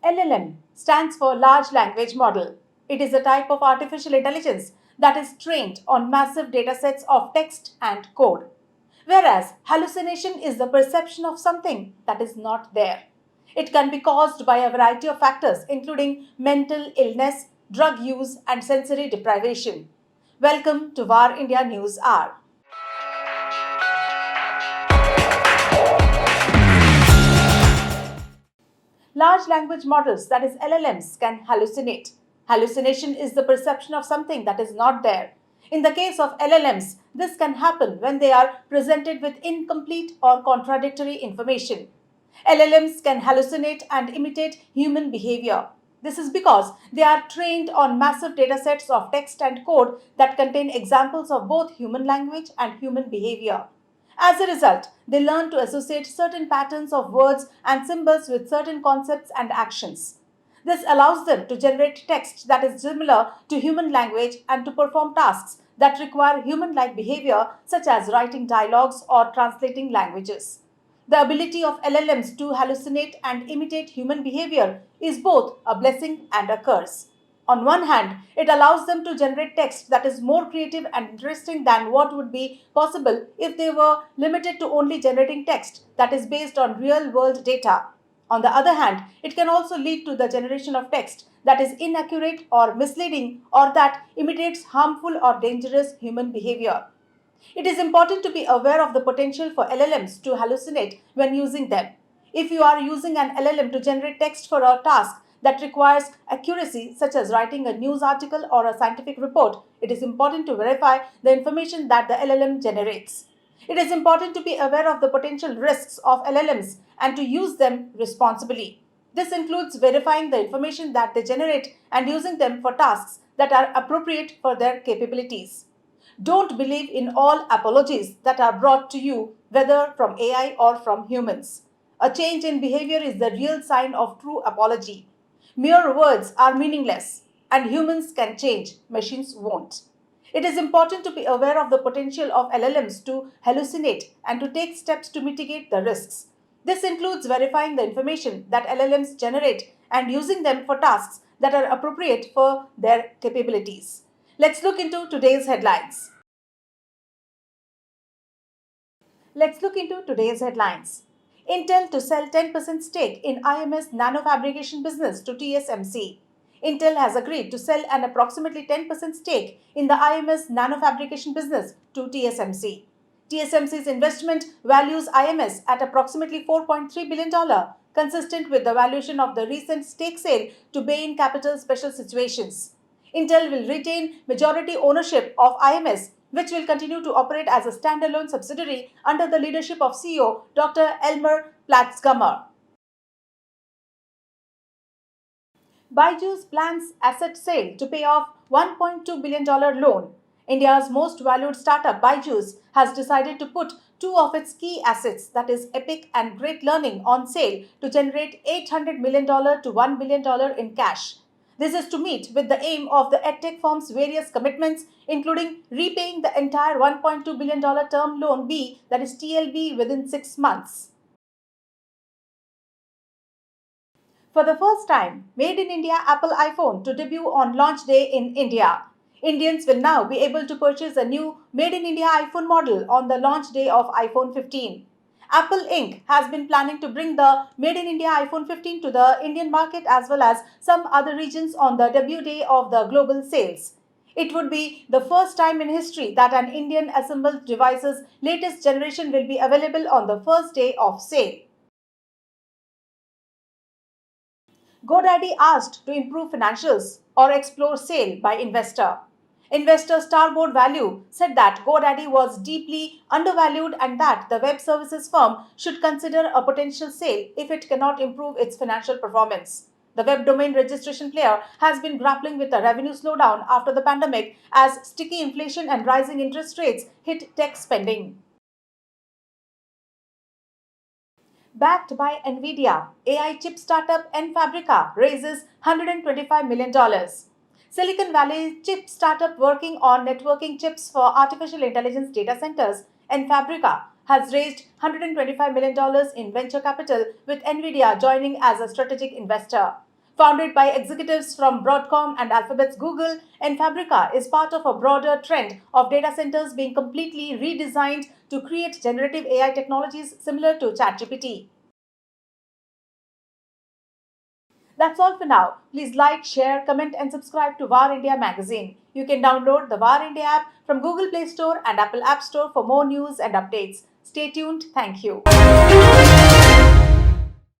LLM stands for Large Language Model. It is a type of artificial intelligence that is trained on massive datasets of text and code. Whereas hallucination is the perception of something that is not there. It can be caused by a variety of factors, including mental illness, drug use, and sensory deprivation. Welcome to VARINDIA News Hour. Large language models, that is LLMs, can hallucinate. Hallucination is the perception of something that is not there. In the case of LLMs, this can happen when they are presented with incomplete or contradictory information. LLMs can hallucinate and imitate human behavior. This is because they are trained on massive datasets of text and code that contain examples of both human language and human behavior. As a result, they learn to associate certain patterns of words and symbols with certain concepts and actions. This allows them to generate text that is similar to human language and to perform tasks that require human-like behavior, such as writing dialogues or translating languages. The ability of LLMs to hallucinate and imitate human behavior is both a blessing and a curse. On one hand, it allows them to generate text that is more creative and interesting than what would be possible if they were limited to only generating text that is based on real-world data. On the other hand, it can also lead to the generation of text that is inaccurate or misleading or that imitates harmful or dangerous human behavior. It is important to be aware of the potential for LLMs to hallucinate when using them. If you are using an LLM to generate text for a task that requires accuracy, such as writing a news article or a scientific report, it is important to verify the information that the LLM generates. It is important to be aware of the potential risks of LLMs and to use them responsibly. This includes verifying the information that they generate and using them for tasks that are appropriate for their capabilities. Don't believe in all apologies that are brought to you, whether from AI or from humans. A change in behavior is the real sign of true apology. Mere words are meaningless, and humans can change, machines won't. It is important to be aware of the potential of LLMs to hallucinate and to take steps to mitigate the risks. This includes verifying the information that LLMs generate and using them for tasks that are appropriate for their capabilities. Let's look into today's headlines. Intel to sell 10% stake in IMS Nanofabrication Business to TSMC. Intel has agreed to sell an approximately 10% stake in the IMS Nanofabrication Business to TSMC. TSMC's investment values IMS at approximately $4.3 billion, consistent with the valuation of the recent stake sale to Bain Capital Special Situations. Intel will retain majority ownership of IMS, which will continue to operate as a standalone subsidiary under the leadership of CEO Dr. Elmer Platzgummer. Byju's plans asset sale to pay off $1.2 billion loan. India's most valued startup, Byju, has decided to put two of its key assets, that is Epic and Great Learning, on sale to generate $800 million to $1 billion in cash. This is to meet with the aim of the edtech firm's various commitments, including repaying the entire $1.2 billion term loan B, that is TLB, within 6 months. For the first time, Made in India Apple iPhone to debut on launch day in India. Indians will now be able to purchase a new Made in India iPhone model on the launch day of iPhone 15. Apple Inc. has been planning to bring the Made in India iPhone 15 to the Indian market as well as some other regions on the debut day of the global sales. It would be the first time in history that an Indian assembled device's latest generation will be available on the first day of sale. GoDaddy asked to improve financials or explore sale by investor. Investor Starboard Value said that GoDaddy was deeply undervalued and that the web services firm should consider a potential sale if it cannot improve its financial performance. The web domain registration player has been grappling with a revenue slowdown after the pandemic as sticky inflation and rising interest rates hit tech spending. Backed by Nvidia, AI chip startup Enfabrica raises $125 million. Silicon Valley chip startup working on networking chips for artificial intelligence data centers, Enfabrica, has raised $125 million in venture capital, with Nvidia joining as a strategic investor. Founded by executives from Broadcom and Alphabet's Google, Enfabrica is part of a broader trend of data centers being completely redesigned to create generative AI technologies similar to ChatGPT. That's all for now. Please like, share, comment, and subscribe to VARINDIA magazine. You can download the VARINDIA app from Google Play Store and Apple App Store for more news and updates. Stay tuned. Thank you.